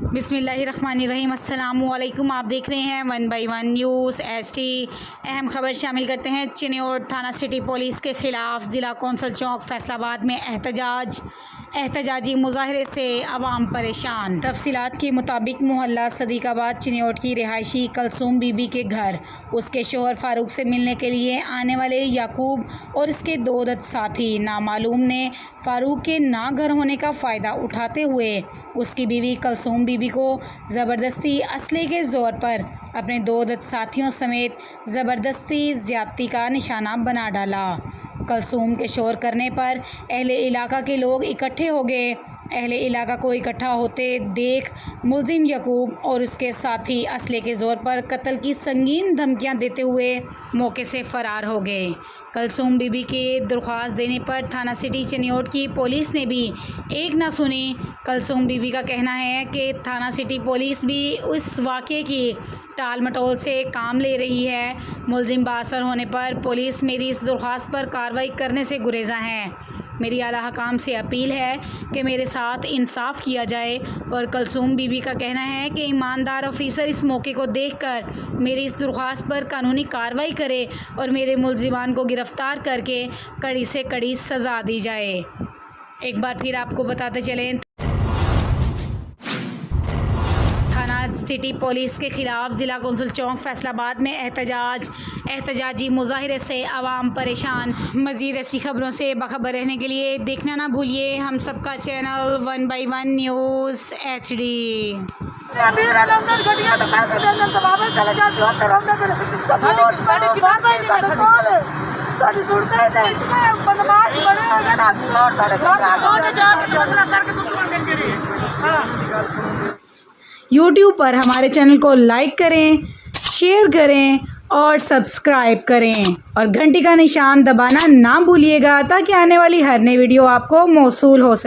बिस्मिल्लाहिर्रहमानिर्रहीम। अस्सलामुअलैकुम। आप देख रहे हैं 1 बाई 1 न्यूज़ एचडी। अहम खबर शामिल करते हैं। चिन्योट थाना सिटी पुलिस के ख़िलाफ़ ज़िला कौंसल चौक फैसलाबाद में एहतजाजी मुजाहरे से अवाम परेशान। तफसीलात के मुताबिक मोहल्ला सदीकाबाद चिन्योट की रिहायशी कलसूम बीबी के घर उसके शोहर फ़ारूक से मिलने के लिए आने वाले याकूब और उसके 2 दत्त साथी नामालूम ने फ़ारूक के ना घर होने का फ़ायदा उठाते हुए उसकी बीवी कलसूम बीबी को ज़बरदस्ती असले के ज़ोर पर अपने 2 दत्त साथियों समेत ज़बरदस्ती ज़्यादती का निशाना बना डाला। कलसूम के शोर करने पर अहले इलाका के लोग इकट्ठे हो गए। अहले इलाका को इकट्ठा होते देख मुलजिम याकूब और उसके साथी असले के ज़ोर पर कत्ल की संगीन धमकियां देते हुए मौके से फ़रार हो गए। कलसूम बीबी के दरख्वास्त देने पर थाना सिटी चिन्योट की पुलिस ने भी एक ना सुनी। कलसूम बीबी का कहना है कि थाना सिटी पुलिस भी उस वाक़े की टाल मटोल से काम ले रही है। मुलजिम बासर होने पर पुलिस मेरी इस दरख्वास्त पर कार्रवाई करने से गुरेज़ा है। मेरी आला हकाम से अपील है कि मेरे साथ इंसाफ किया जाए। और कलसूम बीबी का कहना है कि ईमानदार ऑफिसर इस मौके को देखकर मेरी इस दरख्वास्त पर कानूनी कार्रवाई करे और मेरे मुलजिमान को गिरफ़्तार करके कड़ी से कड़ी सज़ा दी जाए। एक बार फिर आपको बताते चलें, थाना सिटी पुलिस के ख़िलाफ़ ज़िला कौंसल चौक फैसलाबाद में एहतजाजी मुजाहरे से आवाम परेशान। मज़ीद ऐसी खबरों से बाखबर रहने के लिए देखना ना भूलिए हम सबका channel 1 by 1 news HD. YouTube पर हमारे चैनल को लाइक करें, शेयर करें और सब्सक्राइब करें और घंटी का निशान दबाना ना भूलिएगा ताकि आने वाली हर नई वीडियो आपको मौसूल हो सके।